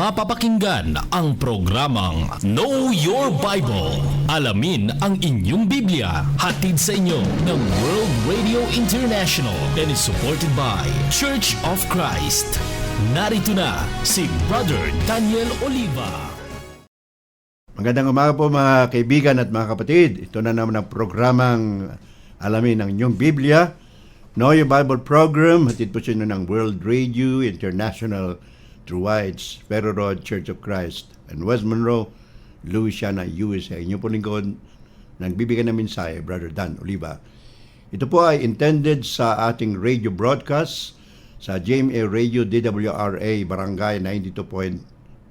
mapapakinggan ang programang Know Your Bible. Alamin ang inyong Biblia. Hatid sa inyo ng World Radio International and is supported by Church of Christ. Narito na si Brother Daniel Oliva. Magandang umaga po mga kaibigan at mga kapatid. Ito na naman ang programang Alamin ang inyong Biblia. Know Your Bible program. Hatid po siya ng World Radio International through Whites, Ferro Road, Church of Christ, and West Monroe, Louisiana, USA. Inyo po lingkod, nagbibigay ng mensahe, Brother Dan Oliva. Ito po ay intended sa ating radio broadcast sa GMA Radio DWRA Barangay 92.27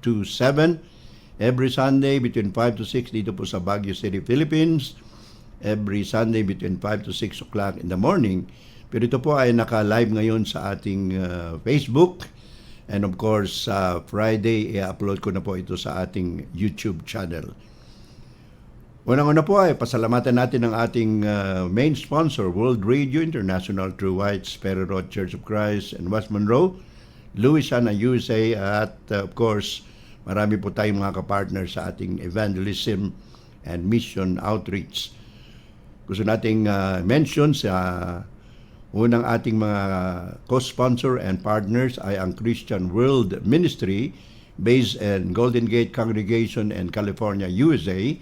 every Sunday between 5 to 6 dito po sa Baguio City, Philippines. Every Sunday between 5 to 6 o'clock in the morning. Pero ito po ay naka-live ngayon sa ating Facebook. And of course, Friday, i-upload ko na po ito sa ating YouTube channel. Unang-una po ay pasalamatan natin ang ating main sponsor, World Radio International through Whites, Ferro Road, Church of Christ, and West Monroe, Louisiana, USA. At of course, marami po tayong mga kapartner sa ating evangelism and mission outreach. Gusto nating mention sa unang ating mga co-sponsor and partners ay ang Christian World Ministry based in Golden Gate Congregation in California, USA.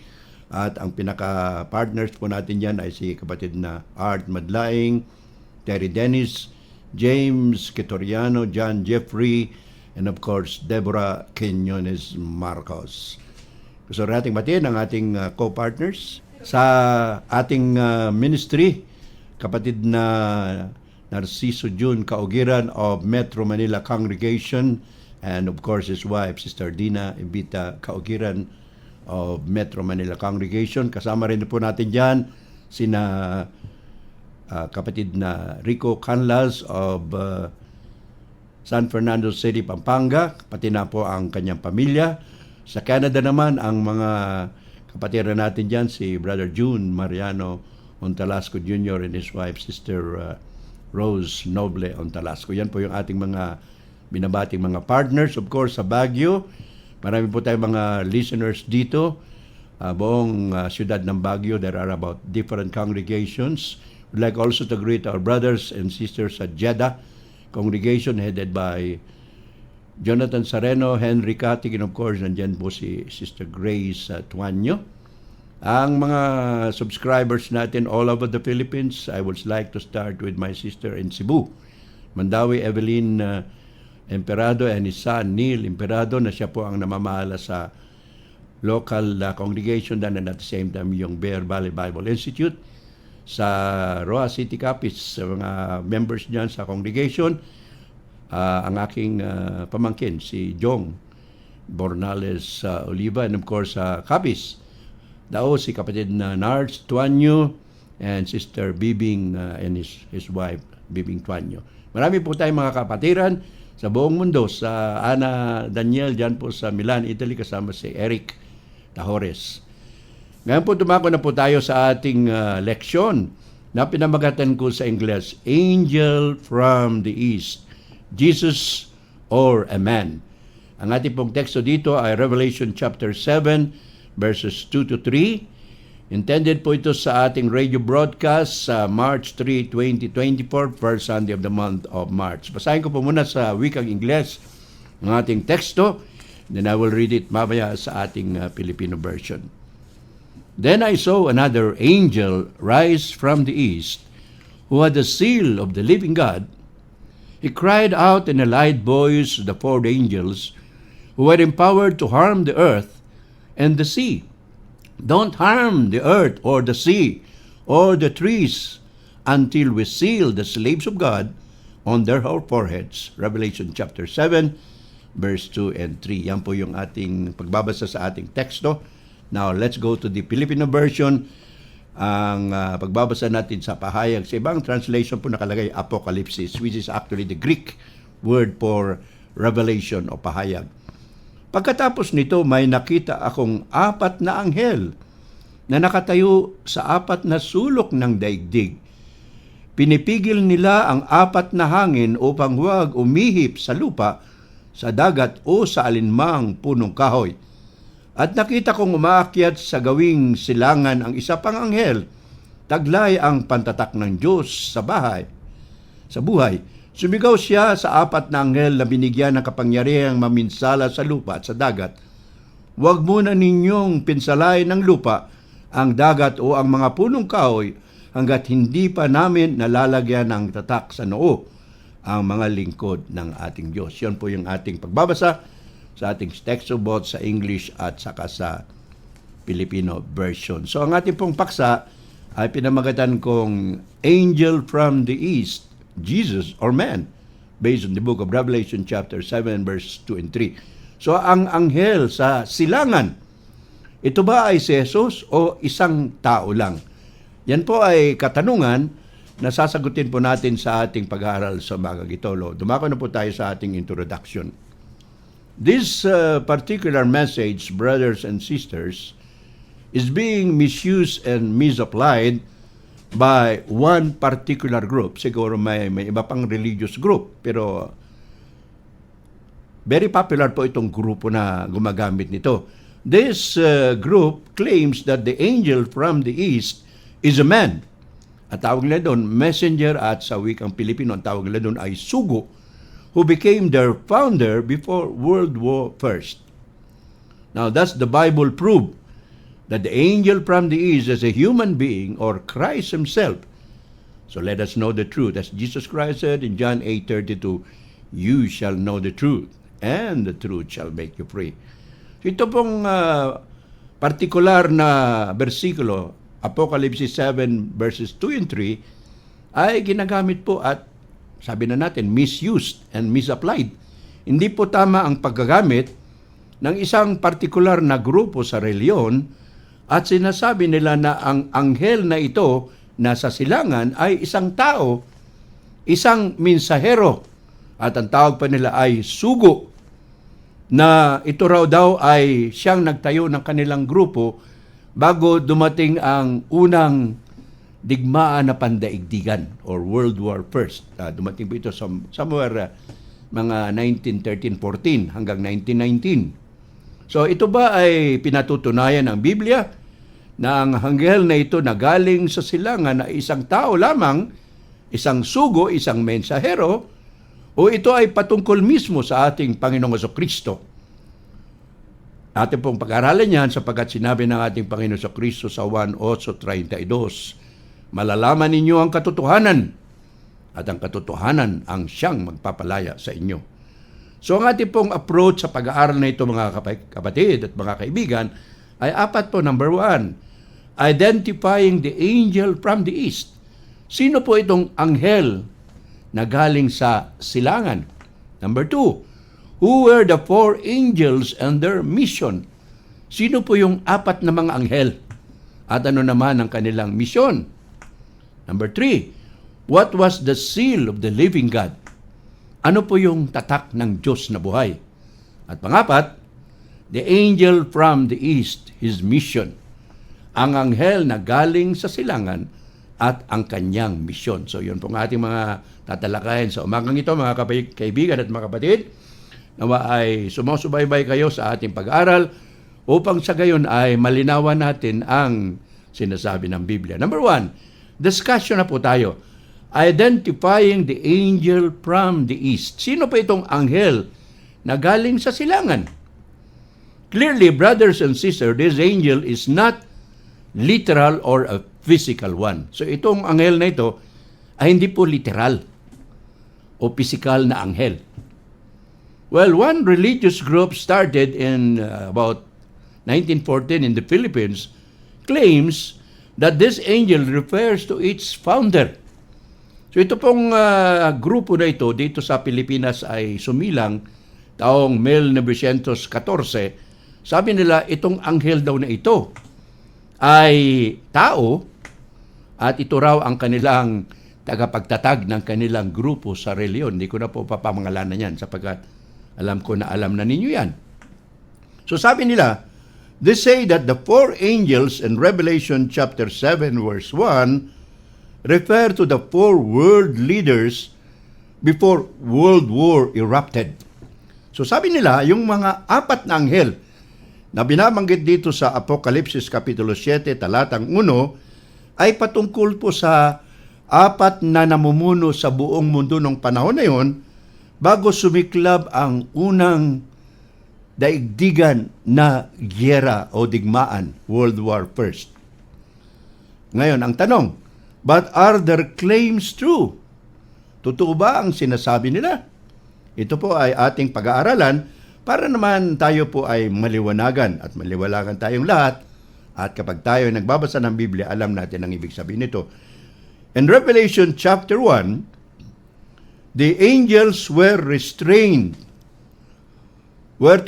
At ang pinaka-partners po natin yan ay si kapatid na Art Madlaing, Terry Dennis, James Ketoriano, John Jeffrey, and of course, Deborah Quinones Marcos. Gusto nating batiin ang ating co-partners sa ating ministry, kapatid na Narciso June Kaugiran of Metro Manila Congregation, and of course his wife, Sister Dina Evita Kaugiran of Metro Manila Congregation. Kasama rin po natin dyan sina kapatid na Rico Canlas of San Fernando City, Pampanga, pati na po ang kanyang pamilya. Sa Canada naman, ang mga kapatid natin dyan, si Brother June Mariano Ontalasco Jr. and his wife, Sister Rose Noble Ontalasco. Yan po yung ating mga binabating mga partners. Of course, sa Baguio, marami po tayong mga listeners dito. Buong siyudad ng Baguio, there are about different congregations. We'd like also to greet our brothers and sisters at Jeddah congregation headed by Jonathan Sareno, Henry Katig, and of course, nandyan po si Sister Grace Tuanyo. Ang mga subscribers natin all over the Philippines, I would like to start with my sister in Cebu, Mandawi Evelyn Emperado, and his son Neil Emperado, na siya po ang namamahala sa local congregation and at the same time yung Bear Valley Bible Institute sa Roa City Capiz. Sa mga members niyan sa congregation, ang aking pamangkin si Bornales Oliva, and of course sa Capiz Dao, si kapatid na Nards Tuanyo and Sister Bibing and his wife, Bibing Tuanyo. Marami po tayong mga kapatiran sa buong mundo. Sa Ana Daniel, dyan po sa Milan, Italy, kasama si Eric Tahores. Ngayon po dumako na po tayo sa ating leksyon na pinamagatan ko sa Ingles, Angel from the East, Jesus or a Man. Ang ating pong teksto dito ay Revelation chapter 7, verses 2 to 3. Intended po ito sa ating radio broadcast sa March 3, 2024, first Sunday of the month of March. Basahin ko po muna sa wikang Ingles ang ating teksto, then I will read it mamaya sa ating Filipino version. Then I saw another angel rise from the east, who had the seal of the living God. He cried out in a loud voice to the four angels who were empowered to harm the earth and the sea. Don't harm the earth or the sea or the trees until we seal the slaves of God on their foreheads. Revelation chapter 7, verse 2 and 3. Yan po yung ating pagbabasa sa ating teksto. Now, let's go to the Filipino version. Ang pagbabasa natin sa pahayag, sa ibang translation po nakalagay Apocalypse, which is actually the Greek word for revelation o pahayag. Pagkatapos nito, may nakita akong apat na anghel na nakatayo sa apat na sulok ng daigdig. Pinipigil nila ang apat na hangin upang huwag umihip sa lupa sa dagat o sa alinmang punong kahoy. At nakita kong umaakyat sa gawing silangan ang isa pang anghel. Taglay ang pantatak ng Diyos sa buhay. Sumigaw siya sa apat na anghel na binigyan ng kapangyarihang maminsala sa lupa at sa dagat. Huwag muna ninyong pinsalay ng lupa ang dagat o ang mga punong kahoy hanggat hindi pa namin nalalagyan ng tatak sa noo ang mga lingkod ng ating Diyos. Yan po yung ating pagbabasa sa ating text of both sa English at saka sa Filipino version. So ang ating pong paksa ay pinamagatan kong Angel from the East, Jesus or Man, based on the book of Revelation chapter 7 verse 2 and 3. So ang anghel sa silangan, ito ba ay si Jesus o isang tao lang? Yan po ay katanungan na sasagutin po natin sa ating pag-aaral sa umagang ito. Dumako na po tayo sa ating introduction. This particular message, brothers and sisters, is being misused and misapplied by one particular group. Siguro may iba pang religious group, pero very popular po itong grupo na gumagamit nito. This group claims that the angel from the east is a man. At tawag nila doon, messenger, at sa wikang Pilipino, ang tawag nila doon ay sugo, who became their founder before World War I. Now, thus the Bible prove that the angel from the east is a human being or Christ himself. So let us know the truth. As Jesus Christ said in John 8:32, you shall know the truth, and the truth shall make you free. Ito pong partikular na versikulo, Apocalypse 7 verses 2 and 3, ay ginagamit po at sabi na natin, misused and misapplied. Hindi po tama ang paggagamit ng isang partikular na grupo sa reliyon at sinasabi nila na ang anghel na ito na sa silangan ay isang tao, isang mensahero, at ang tawag pa nila ay sugo, na ito raw daw ay siyang nagtayo ng kanilang grupo bago dumating ang unang digmaan na pandaigdigan or World War I. Dumating po ito somewhere mga 1913-14 hanggang 1919. So ito ba ay pinatutunayan ng Biblia na ang anghel na ito na galing sa silangan na isang tao lamang, isang sugo, isang mensahero, o ito ay patungkol mismo sa ating Panginoong Jesucristo? Ating pong pag-aralan yan sapagkat sinabi ng ating Panginoong Jesucristo sa Juan 8:32, malalaman ninyo ang katotohanan at ang katotohanan ang siyang magpapalaya sa inyo. So ang ating pong approach sa pag-aaral na ito mga kapatid at mga kaibigan ay apat po. Number 1, identifying the angel from the east. Sino po itong anghel na galing sa silangan? Number 2, who were the 4 angels and their mission? Sino po yung 4 na mga anghel? At ano naman ang kanilang misyon? Number 3, what was the seal of the living God? Ano po yung tatak ng Diyos na buhay? At pang-4, the angel from the east, his mission. Ang anghel na galing sa silangan at ang kanyang misyon. So yun pong ating mga tatalakayin sa umagang ito, mga kaibigan at mga kapatid. Nawa ay sumusubaybay kayo sa ating pag-aaral upang sa gayon ay malinawan natin ang sinasabi ng Biblia. Number 1, discussion na po tayo. Identifying the angel from the east. Sino pa itong anghel na galing sa silangan? Clearly, brothers and sisters, this angel is not literal or a physical one. So itong anghel na ito ay hindi po literal o physical na anghel. Well, one religious group started in about 1914 in the Philippines claims that this angel refers to its founder. So ito pong grupo na ito dito sa Pilipinas ay sumilang taong 1914. Sabi nila itong anghel daw na ito ay tao at ito raw ang kanilang tagapagtatag ng kanilang grupo sa reliyon. Hindi ko na po papamangalanan yan sapagkat alam ko na alam na ninyo yan. So sabi nila, they say that the 4 angels in Revelation chapter 7 verse 1 refer to the 4 world leaders before World War erupted. So So sabi nila, yung mga apat na anghel na binabanggit dito sa Apokalipsis Kapitulo 7, talatang 1, ay patungkol po sa apat na namumuno sa buong mundo ng panahon na yon bago sumiklab ang unang daigdigan na gyera o digmaan, World War I. Ngayon, ang tanong, but are their claims true? Totoo ba ang sinasabi nila? Ito po ay ating pag-aaralan para naman tayo po ay maliwanagan at maliwanagan tayong lahat. At kapag tayo ay nagbabasa ng Biblia, alam natin ang ibig sabihin nito. In Revelation chapter 1, the angels were to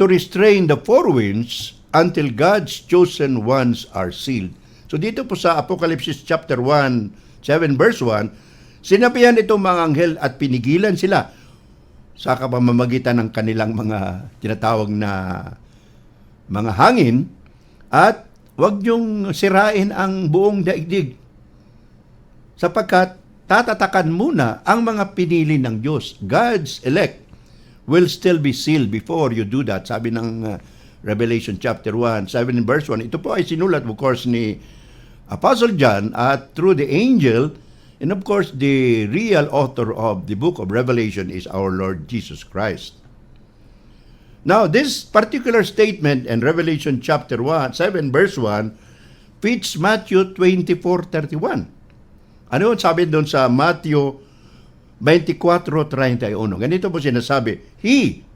restrain the four winds until God's chosen ones are sealed. So dito po sa Apocalypse chapter 1, 7 verse 1, sinabihan itong mga anghel at pinigilan sila sa kapamamagitan ng kanilang mga tinatawag na mga hangin at huwag niyong sirain ang buong daigdig sapagkat tatatakan muna ang mga pinili ng Diyos. God's elect will still be sealed before you do that. Sabi ng Revelation chapter 1, 7 verse 1. Ito po ay sinulat of course ni Apostle John at through the angel, and of course the real author of the book of Revelation is our Lord Jesus Christ. Now, this particular statement in Revelation chapter 1, 7 verse 1 fits Matthew 24:31. Ano yung sabi doon sa Matthew 24:31? Ganito po sinasabi, He,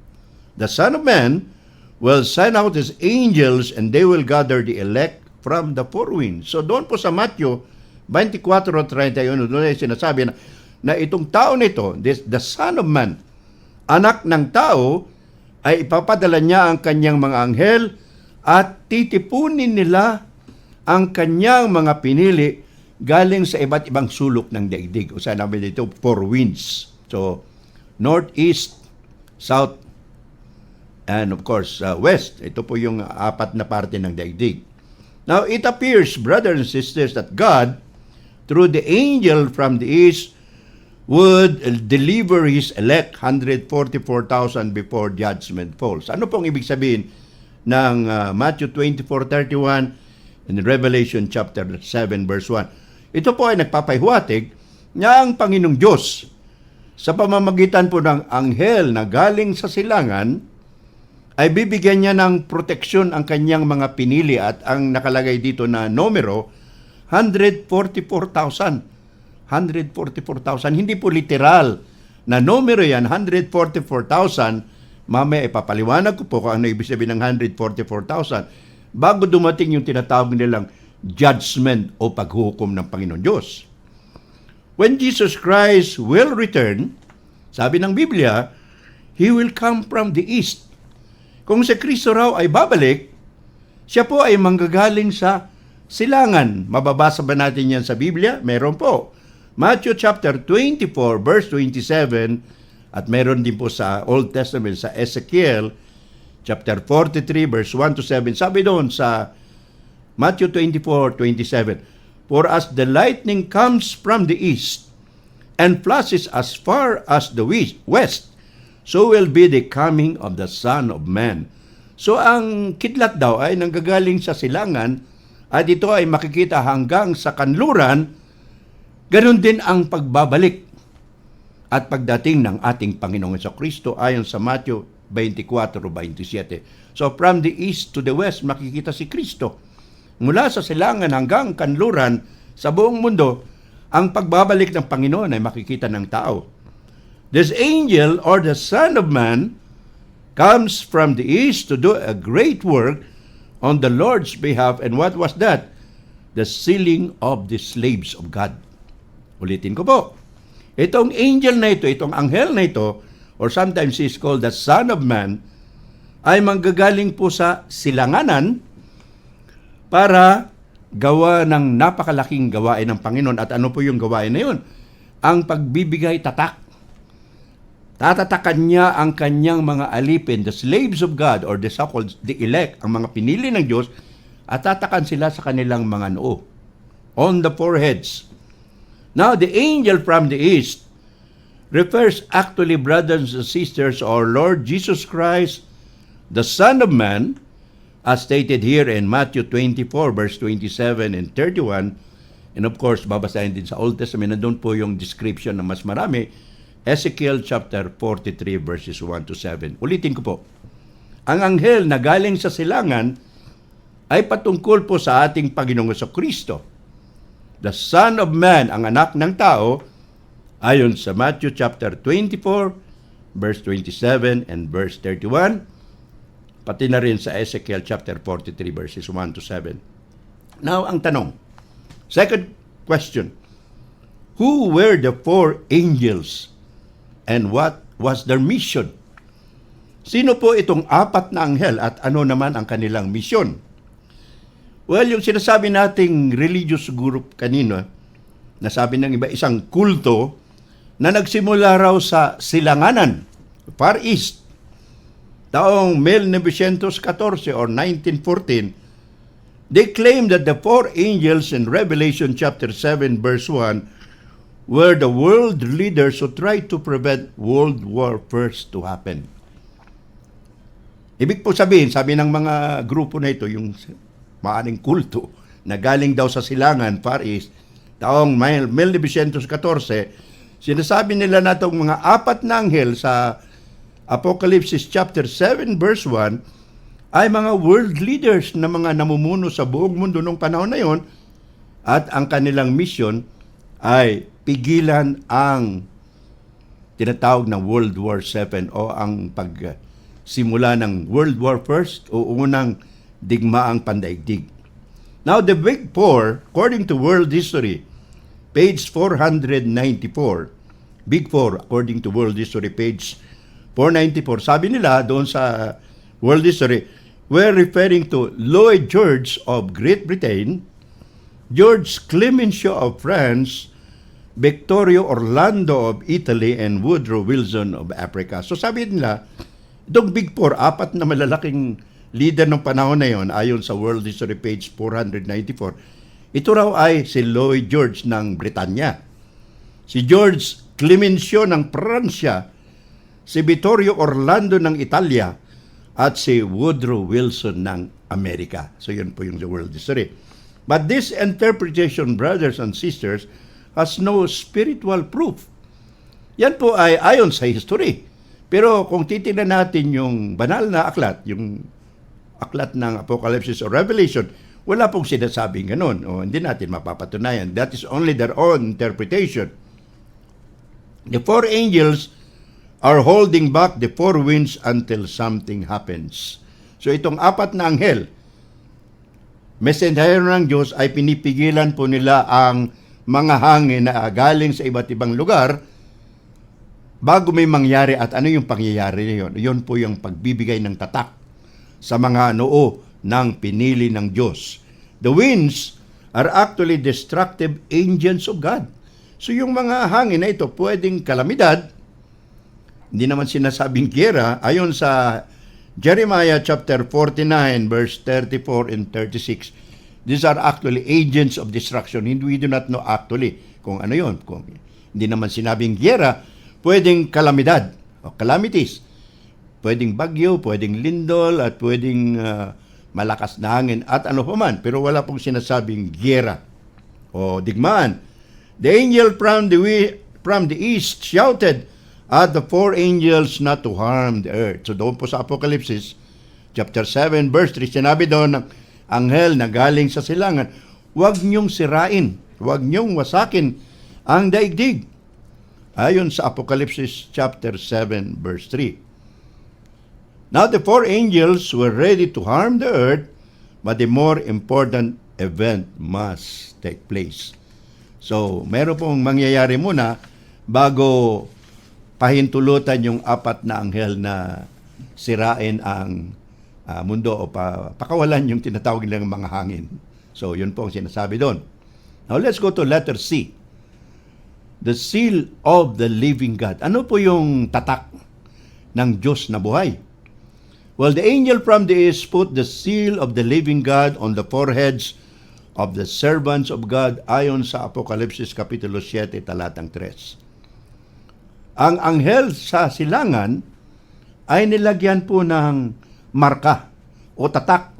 the Son of Man, will send out His angels and they will gather the elect from the four winds. So doon po sa Matthew 24:31, doon ay sinasabi na itong tao nito, the Son of Man, anak ng tao, ay ipapadala niya ang kanyang mga anghel at titipunin nila ang kanyang mga pinili galing sa iba't ibang sulok ng daigdig. O sinabi dito, four winds. So, north, east, south, and of course, west. Ito po yung apat na parte ng daigdig. Now, it appears, brothers and sisters, that God, through the angel from the east, would deliver His elect, 144,000 before judgment falls. Ano pong ibig sabihin ng Matthew 24:31 and Revelation chapter 7 verse 1? Ito po ay nagpapahiwatig na ang Panginoong Diyos sa pamamagitan po ng anghel na galing sa silangan ay bibigyan niya ng proteksyon ang kanyang mga pinili at ang nakalagay dito na numero 144,000. 144,000. Hindi po literal na numero yan, 144,000. Mamaya ipapaliwanag ko po kung ano ibig sabihin ng 144,000 bago dumating yung tinatawag nilang judgment o paghukom ng Panginoon Diyos. When Jesus Christ will return, sabi ng Biblia, He will come from the east. Kung si Kristo raw ay babalik, siya po ay manggagaling sa silangan. Mababasa ba natin yan sa Biblia? Meron po. Matthew chapter 24 verse 27 at meron din po sa Old Testament sa Ezekiel chapter 43 verse 1 to 7. Sabi doon sa Matthew 24:27, For as the lightning comes from the east and flashes as far as the west, so will be the coming of the Son of Man. So ang kidlat daw ay nanggagaling sa silangan at ito ay makikita hanggang sa kanluran. Ganon din ang pagbabalik at pagdating ng ating Panginoong Jesucristo ayon sa Matthew 24:27. So from the east to the west makikita si Kristo. Mula sa silangan hanggang kanluran sa buong mundo, ang pagbabalik ng Panginoon ay makikita ng tao. This angel or the Son of Man comes from the east to do a great work on the Lord's behalf. And what was that? The sealing of the slaves of God. Ulitin ko po. Itong angel na ito, itong anghel na ito, or sometimes he is called the Son of Man, ay manggagaling po sa silanganan para gawa ng napakalaking gawain ng Panginoon. At ano po yung gawain na yun? Ang pagbibigay tatak. Tatatakan niya ang kanyang mga alipin, the slaves of God or the so-called the elect, ang mga pinili ng Diyos, at tatakan sila sa kanilang mga noo, on the foreheads. Now, the angel from the east refers actually, brothers and sisters, our Lord Jesus Christ, the Son of Man, as stated here in Matthew 24, verse 27 and 31. And of course, babasahin din sa Old Testament, nandun po yung description na mas marami, Ezekiel chapter 43, verses 1 to 7. Ulitin ko po. Ang anghel na galing sa silangan ay patungkol po sa ating Panginoong Kristo. The Son of Man, ang anak ng tao, ayon sa Matthew chapter 24, verse 27 and verse 31, pati na rin sa Ezekiel chapter 43, verses 1 to 7. Now, ang tanong, second question, who were the four angels and what was their mission? Sino po itong apat na anghel at ano naman ang kanilang misyon? Well, yung sinasabi nating religious group kanino, nasabi ng iba, isang kulto na nagsimula raw sa Silanganan, Far East, taong 1914 or 1914. They claim that the four angels in Revelation chapter 7 verse 1 were the world leaders who tried to prevent World War I to happen. Ibig po sabihin, sabi ng mga grupo na ito, yung maaning kulto na galing daw sa Silangan, Far East, taong 1914, sinasabi nila na itong mga apat na anghel sa Apocalypse chapter 7 verse 1 ay mga world leaders na mga namumuno sa buong mundo nung panahon na yon, at ang kanilang mission ay pigilan ang tinatawag na World War VII o ang pagsimula ng World War I o unang digmaang pandaigdig. Now, the Big Four, according to world history, page 494, Big Four, according to world history, page 494, sabi nila doon sa world history, we're referring to Lloyd George of Great Britain, George Clemenceau of France, Vittorio Orlando of Italy, and Woodrow Wilson of Africa. So sabi nila, itong Big Four, apat na malalaking leader ng panahon na yon, ayon sa World History page 494, ito raw ay si Lloyd George ng Britanya, si George Clemenceau ng Pransya, si Vittorio Orlando ng Italia, at si Woodrow Wilson ng Amerika. So yun po yung world history. But this interpretation, brothers and sisters, has no spiritual proof. Yan po ay ayon sa history. Pero kung titingnan natin yung banal na aklat, yung aklat ng Apocalypse or Revelation, wala pong sinasabing ganun. O hindi natin mapapatunayan. That is only their own interpretation. The four angels are holding back the four winds until something happens. So itong apat na anghel, messenger ng Diyos, ay pinipigilan po nila ang mga hangin na galing sa iba't ibang lugar bago may mangyari. At ano yung pangyayari na yun? Yun po yung pagbibigay ng tatak sa mga noo ng pinili ng Diyos. The winds are actually destructive agents of God. So yung mga hangin na ito pwedeng kalamidad, hindi naman sinasabing giyera. Ayon sa Jeremiah chapter 49 verse 34 and 36, these are actually agents of destruction. We do not know actually kung ano yun. Kung hindi naman sinabing giyera, pwedeng kalamidad o calamities. Pwedeng bagyo, pwedeng lindol, at pwedeng malakas na hangin at ano pa man. Pero wala pong sinasabing giyera o digmaan. The angel from the east shouted at the four angels not to harm the earth. So doon po sa Apocalypse chapter 7 verse 3, sinabi doon ng anghel na galing sa silangan, huwag niyong sirain, huwag niyong wasakin ang daigdig. Ayon sa Apocalypse chapter 7 verse 3. Now the four angels were ready to harm the earth, but the more important event must take place. So meron pong mangyayari muna bago pahintulutan yung apat na anghel na sirain ang mundo o pakawalan yung tinatawag nilang mga hangin. So, yun po ang sinasabi doon. Now, let's go to letter C. The seal of the living God. Ano po yung tatak ng Diyos na buhay? Well, the angel from the east put the seal of the living God on the foreheads of the servants of God ayon sa Apocalypse Kapitulo 7, talatang 3. ang anghel sa silangan ay nilagyan po ng marka o tatak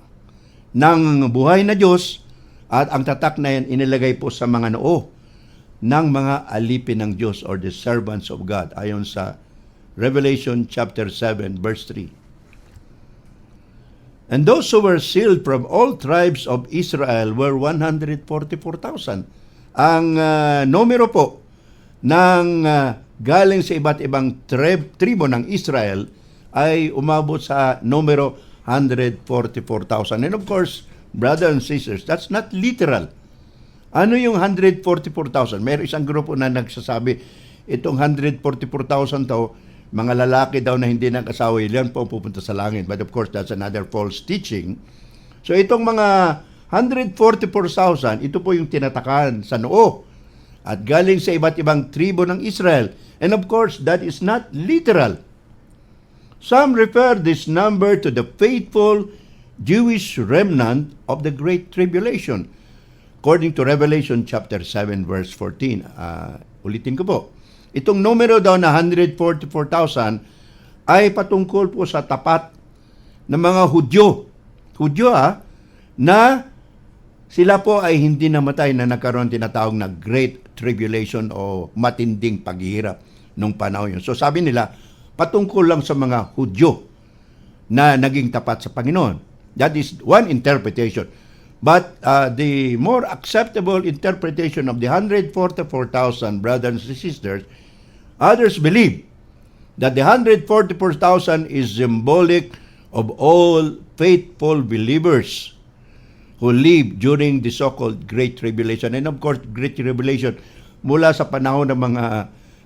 ng buhay na Diyos, at ang tatak na yan inilagay po sa mga noo ng mga alipin ng Diyos or the servants of God ayon sa Revelation chapter 7 verse 3. And those who were sealed from all tribes of Israel were 144,000. Ang numero po ng galing sa iba't ibang tribo ng Israel ay umabot sa numero 144,000. And of course, brothers and sisters, that's not literal. Ano yung 144,000? Mayroon isang grupo na nagsasabi, itong 144,000 daw, mga lalaki daw na hindi nag-asawa, yan po pupunta sa langit. But of course, that's another false teaching. So itong mga 144,000, ito po yung tinatakan sa noo at galing sa iba't ibang tribo ng Israel. And of course, that is not literal. Some refer this number to the faithful Jewish remnant of the Great Tribulation. According to Revelation chapter 7 verse 14. Ulitin ko po. Itong numero daw na 144,000 ay patungkol po sa tapat ng mga Hudyo. Hudyo na sila po ay hindi namatay na nagkaroon tinatawag na Great Tribulation o matinding paghihirap nung panahon yun. So sabi nila, patungkol lang sa mga Hudyo na naging tapat sa Panginoon. That is one interpretation. But the more acceptable interpretation of the 144,000 brothers and sisters, others believe that the 144,000 is symbolic of all faithful believers who live during the so-called Great Tribulation. And of course, Great Tribulation mula sa panahon ng mga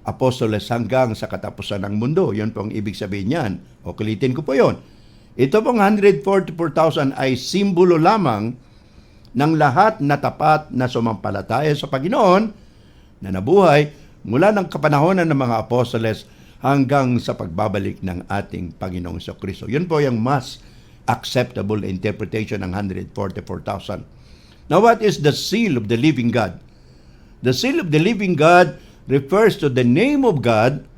apostoles hanggang sa katapusan ng mundo. Yun po ang ibig sabihin niyan. O kulitin ko po yun. Ito pong 144,000 ay simbolo lamang ng lahat na tapat na sumampalataya sa Panginoon na nabuhay mula ng kapanahonan ng mga apostoles hanggang sa pagbabalik ng ating Panginoong Jesucristo. Yun po yung mas acceptable interpretation ng 144,000. Now, what is the seal of the living God? The seal of the living God refers to the name of God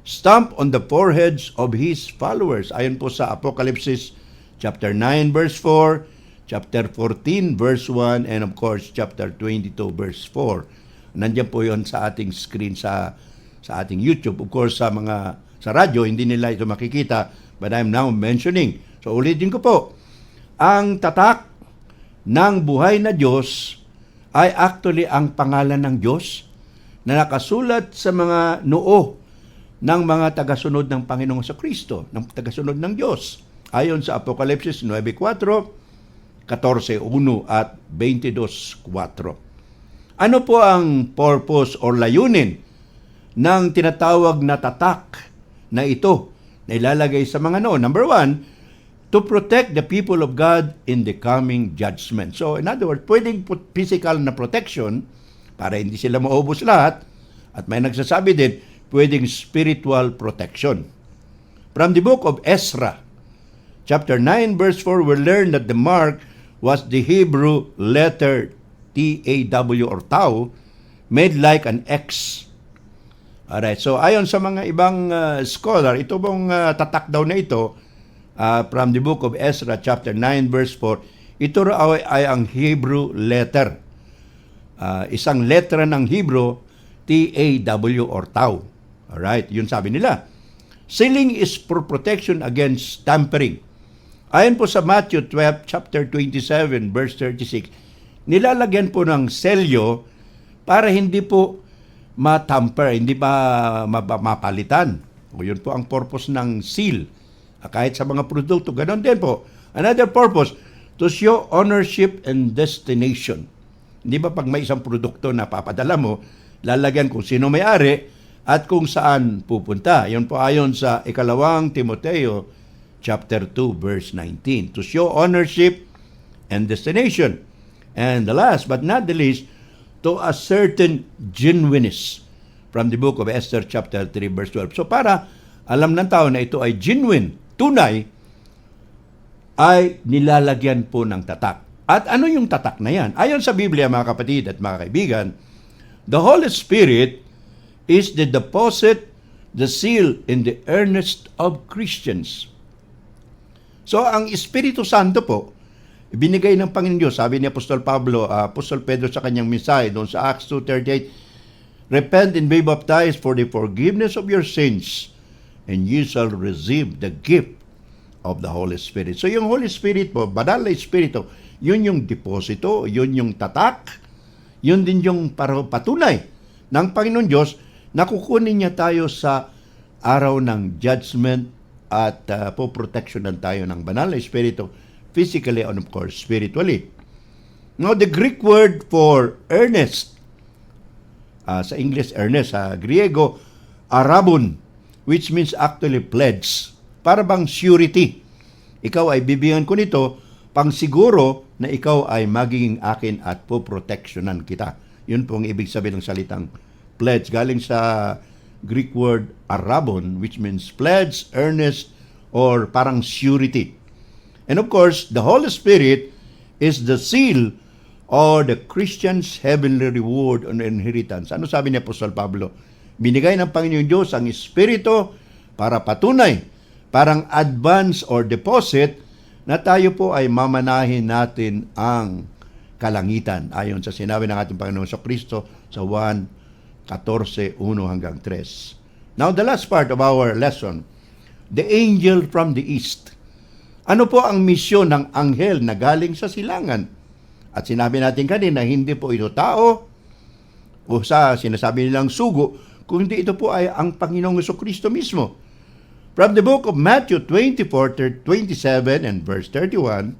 stamped on the foreheads of His followers. Ayon po sa Apocalypse chapter 9 verse 4, chapter 14 verse 1, and of course chapter 22 verse 4. Nandiyan po yon sa ating screen sa ating YouTube. Of course sa radyo hindi nila ito makikita, but I'm now mentioning. So ulitin ko po, ang tatak ng buhay na Diyos ay actually ang pangalan ng Diyos na nakasulat sa mga noo ng mga tagasunod ng Panginoong Jesucristo, ng tagasunod ng Diyos. Ayon sa Apocalypse 9:4, 14:1 at 22:4. Ano po ang purpose or layunin ng tinatawag na tatak na ito na ilalagay sa mga noo? Number 1, to protect the people of God in the coming judgment. So in other words, pwedeng physical na protection para hindi sila maubos lahat, at may nagsasabi din, pwedeng spiritual protection. From the book of Ezra, chapter 9, verse 4, we learn that the mark was the Hebrew letter T-A-W or Tau, made like an X. Alright, so ayon sa mga ibang scholar, ito pong tatak daw na ito, from the book of Ezra, chapter 9, verse 4, ito ay ang Hebrew letter. Isang letra ng Hebrew, T-A-W or Tau. Alright, yun sabi nila. Sealing is for protection against tampering. Ayon po sa Matthew 12, chapter 27, verse 36, nilalagyan po ng selyo para hindi po matamper, hindi pa mapalitan. O yun po ang purpose ng seal. Kahit sa mga produkto, ganoon din po. Another purpose, to show ownership and destination. Hindi ba pag may isang produkto na papadala mo, lalagyan kung sino may-ari at kung saan pupunta. Yun po ayon sa 2 Timoteo chapter 2 verse 19, to show ownership and destination. And the last but not the least, to a certain genuineness, from the book of Esther chapter 3 verse 12. So para alam ng tao na ito ay genuine, tunay, ay nilalagyan po ng tatak. At ano yung tatak na yan? Ayon sa Biblia, mga kapatid at mga kaibigan, the Holy Spirit is the deposit the seal in the earnest of Christians. So, ang Espiritu Santo po, binigay ng Panginoon Diyos. Sabi ni Apostol Pedro sa kanyang mensahe doon sa Acts 2:38, "Repent and be baptized for the forgiveness of your sins, and you shall receive the gift of the Holy Spirit." So yung Holy Spirit po, banal na Espiritu, yun yung deposito, yun yung tatak, yun din yung patunay ng Panginoon Diyos na kukunin niya tayo sa araw ng judgment at poproteksyonan tayo ng banal na Espiritu, physically and of course spiritually. Now the Greek word for earnest, sa English earnest, sa Griego arabon, which means actually pledge, para bang surety. Ikaw ay bibigyan ko nito pang siguro na ikaw ay magiging akin at poproteksyonan kita. Yun po ang ibig sabihin ng salitang pledge. Galing sa Greek word arabon, which means pledge, earnest, or parang surety. And of course, the Holy Spirit is the seal or the Christian's heavenly reward and inheritance. Ano sabi ni Apostol Pablo? Binigay ng Panginoon Diyos ang Espiritu para patunay, parang advance or deposit na tayo po ay mamanahin natin ang kalangitan. Ayon sa sinabi ng ating Panginoon sa Kristo sa Juan 14:1-3. Now, the last part of our lesson, the angel from the east. Ano po ang misyon ng anghel na galing sa silangan? At sinabi natin kanina, hindi po ito tao o sa sinasabi nilang sugo, kundi ito po ay ang Panginoong Jesucristo mismo. From the book of Matthew 24:27 and verse 31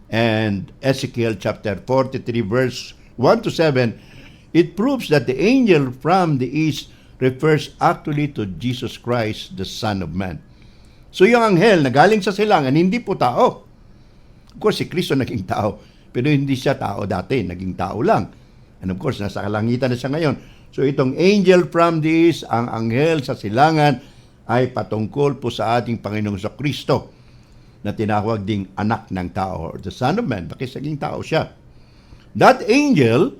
and Ezekiel chapter 43 verse 1-7, it proves that the angel from the east refers actually to Jesus Christ, the Son of Man. So yung anghel na galing sa silangan, hindi po tao. Of course, si Kristo naging tao, pero hindi siya tao dati, naging tao lang. And of course, nasa kalangitan na siya ngayon. So itong angel from the east, ang anghel sa silangan, ay patungkol po sa ating Panginoong Kristo na tinawag ding anak ng tao, or the Son of Man, bakit naging tao siya. That angel,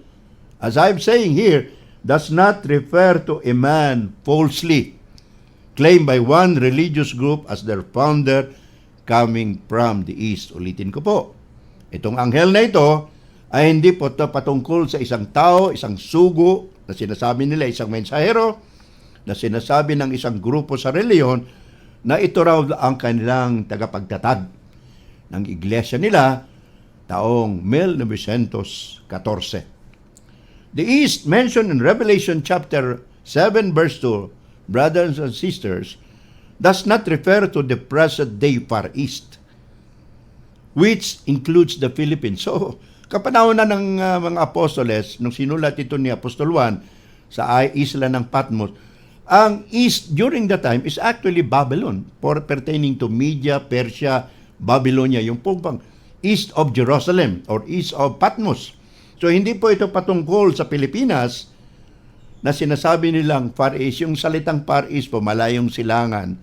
as I'm saying here, does not refer to a man falsely claimed by one religious group as their founder coming from the east. Ulitin ko po. Itong anghel na ito ay hindi po patungkol sa isang tao, isang sugo na sinasabi nila isang mensahero, na sinasabi ng isang grupo sa reliyon na ito raw ang kanilang tagapagtatag ng iglesia nila taong 1914. The East mentioned in Revelation chapter 7 verse 2, brothers and sisters, does not refer to the present day Far East, which includes the Philippines. So, kapanahon na ng mga apostoles, nung sinulat ito ni Apostol Juan sa isla ng Patmos, ang East during that time is actually Babylon, pertaining to Media, Persia, Babylonia, yung pong east of Jerusalem or east of Patmos. So, hindi po ito patungkol sa Pilipinas na sinasabi nilang Far East. Yung salitang Far East po, malayong silangan,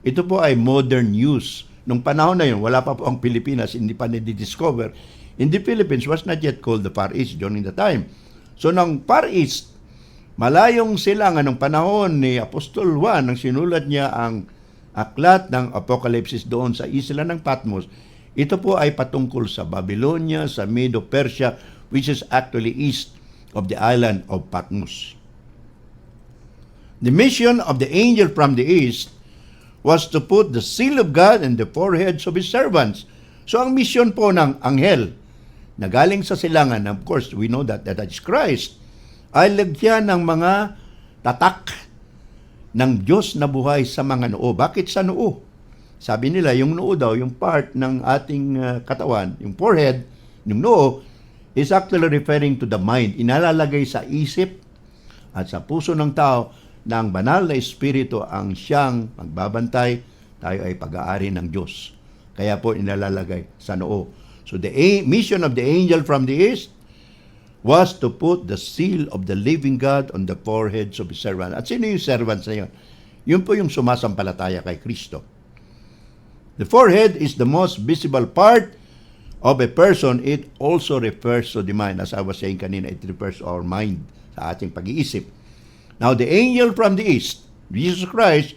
ito po ay modern use. Nung panahon na yun, wala pa po ang Pilipinas, hindi pa na-discover. In the Philippines was not yet called the Far East during the time. So, ng Far East, malayong silangan ng panahon ni Apostol Juan, nang sinulat niya ang aklat ng Apocalypse doon sa isla ng Patmos, ito po ay patungkol sa Babylonia, sa Medo-Persia, which is actually east of the island of Patmos. The mission of the angel from the east was to put the seal of God in the foreheads of his servants. So ang mission po ng anghel na galing sa silangan, of course, we know that is Christ, ay lagyan ng mga tatak ng Diyos na buhay sa mga noo. Bakit sa noo? Sabi nila, yung noo daw, yung part ng ating katawan, yung forehead, yung noo, is actually referring to the mind. Inalalagay sa isip at sa puso ng tao na ang banal na espiritu ang siyang magbabantay, tayo ay pag-aari ng Diyos. Kaya po inalalagay sa noo. So the mission of the angel from the east was to put the seal of the living God on the foreheads of his servants. At sino yung servants na yun? Yun po yung sumasampalataya kay Kristo. The forehead is the most visible part of a person. It also refers to the mind. As I was saying kanina, it refers to our mind, sa ating pag-iisip. Now, the angel from the east, Jesus Christ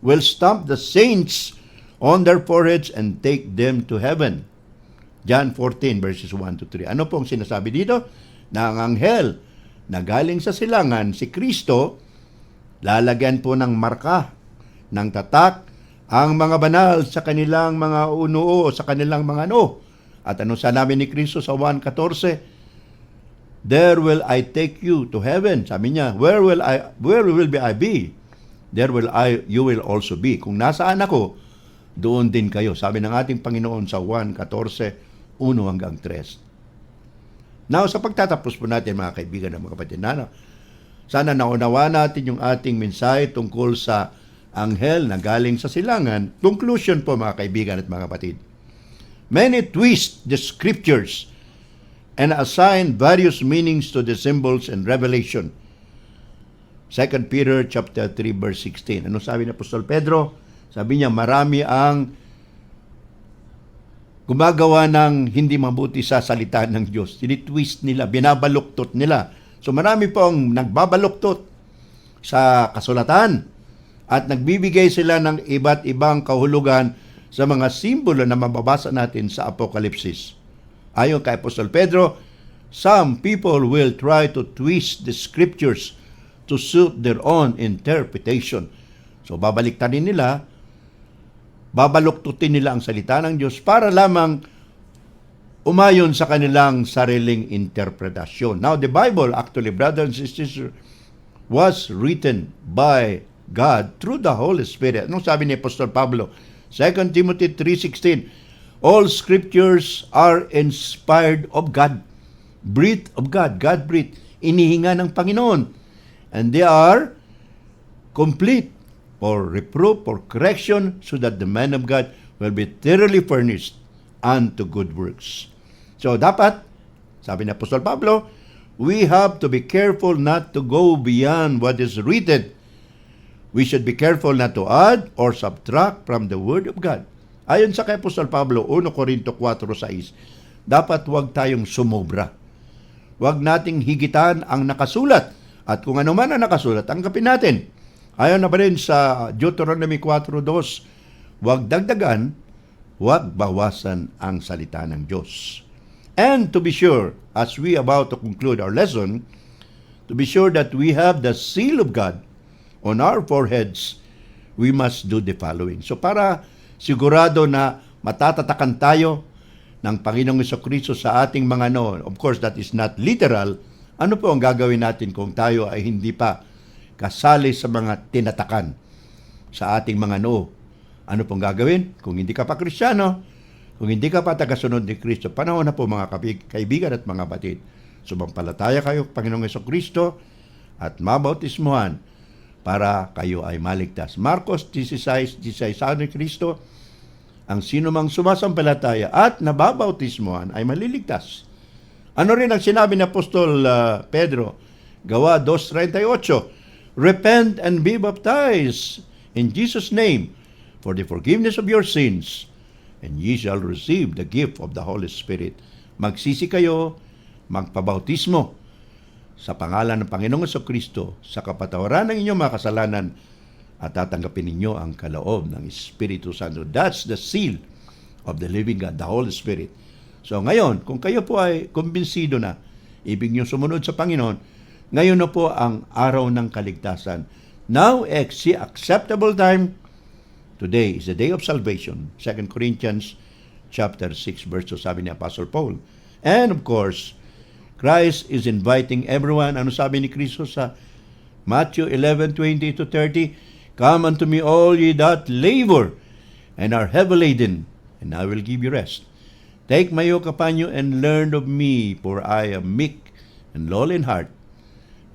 will stamp the saints on their foreheads and take them to heaven. John 14 verses 1 to 3. Ano pong sinasabi dito? Na ang anghel na galing sa silangan, si Kristo, lalagyan po ng marka, ng tatak, ang mga banal sa kanilang mga unoo, sa kanilang mga ano. At ano sinabi ni Kristo sa 1:14? There will I take you to heaven. Sabi niya, where will I be? There you will also be. Kung nasaan ako, doon din kayo. Sabi ng ating Panginoon sa 1:14, 1 hanggang 3. Now, sa pagtatapos po natin, mga kaibigan at mga kapatid, sana naunawa natin yung ating mensahe tungkol sa anghel na galing sa silangan. Conclusion po, mga kaibigan at mga kapatid. Many twist the scriptures and assign various meanings to the symbols and revelation. 2 Peter chapter 3 verse 16. Ano sabi ni Apostol Pedro? Sabi niya, marami ang gumagawa ng hindi mabuti sa salita ng Diyos. Tinitwist nila, binabaluktot nila. So marami po ang nagbabaluktot sa kasulatan at nagbibigay sila ng iba't ibang kahulugan sa mga simbolo na mababasa natin sa Apokalipsis. Ayon kay Apostol Pedro, some people will try to twist the scriptures to suit their own interpretation. So babaliktarin nila, babaluktutin nila ang salita ng Diyos para lamang umayon sa kanilang sariling interpretasyon. Now, the Bible, actually, brothers and sisters, was written by God through the Holy Spirit. Anong sabi ni Apostol Pablo? 2 Timothy 3:16, all scriptures are inspired of God. Breathed of God. God breathed. Inihinga ng Panginoon. And they are complete for reproof, for correction, so that the man of God will be thoroughly furnished unto good works. So dapat, sabi ni Apostol Pablo, we have to be careful not to go beyond what is written. We should be careful not to add or subtract from the Word of God. Ayon sa kay Apostol Pablo, 1 Corinto 4:6, dapat huwag tayong sumobra. Huwag nating higitan ang nakasulat. At kung ano man ang nakasulat, tanggapin natin. Ayon na ba rin sa Deuteronomy 4:2, huwag dagdagan, huwag bawasan ang salita ng Diyos. And to be sure, as we about to conclude our lesson, to be sure that we have the seal of God on our foreheads, we must do the following. So para sigurado na matatatakan tayo ng Panginoong Jesucristo sa ating mga of course that is not literal, ano po ang gagawin natin kung tayo ay hindi pa kasali sa mga tinatakan sa ating mga noo? Ano pong gagawin? Kung hindi ka pa Kristiyano, kung hindi ka pa tagasunod ni Kristo, panahon na po mga kaibigan at mga batid. Sumampalataya kayo Panginoong Jesucristo at mabautismuhan para kayo ay maligtas. Marcos 16:16 sabi ni Kristo, ang sino mang sumasampalataya at nababautismuhan ay maliligtas. Ano rin ang sinabi ni Apostol Pedro? Gawa 2:38, repent and be baptized in Jesus' name for the forgiveness of your sins, and ye shall receive the gift of the Holy Spirit. Magsisi kayo, magpabautismo sa pangalan ng Panginoong Jesucristo sa kapatawaran ng inyong mga kasalanan at tatanggapin ninyo ang kaloob ng Espiritu Santo. That's the seal of the living God, the Holy Spirit. So ngayon, kung kayo po ay kumbinsido na, ibig nyo sumunod sa Panginoon, ngayon na po ang araw ng kaligtasan. Now, acceptable time. Today is the day of salvation. 2 Corinthians chapter 6 verse 2, sabi ni Apostle Paul. And of course, Christ is inviting everyone. Ano sabi ni Kristo sa Matthew 11:20-30? Come unto me all ye that labor and are heavy laden, and I will give you rest. Take my yoke upon you and learn of me, for I am meek and lowly in heart.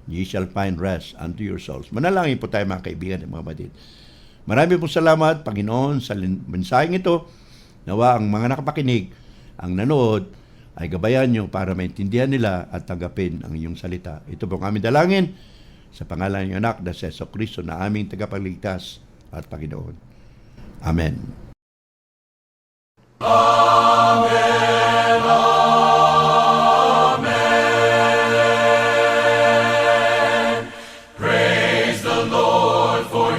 Ye shall find rest unto your souls. Manalangin po tayo mga kaibigan at mga batid. Marami po salamat, Panginoon, sa mensaheng ito. Nawa ang mga nakapakinig, ang nanood, ay gabayan nyo para maintindihan nila at tanggapin ang inyong salita. Ito po ang aming dalangin sa pangalan ng anak na si Jesucristo na aming tagapagligtas at Panginoon. Amen. Amen. Amen. Praise the Lord for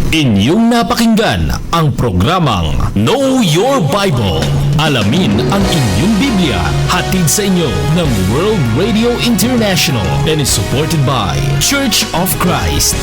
Inyong napakinggan ang programang Know Your Bible. Alamin ang inyong Biblia. Hatid sa inyo ng World Radio International and is supported by Church of Christ.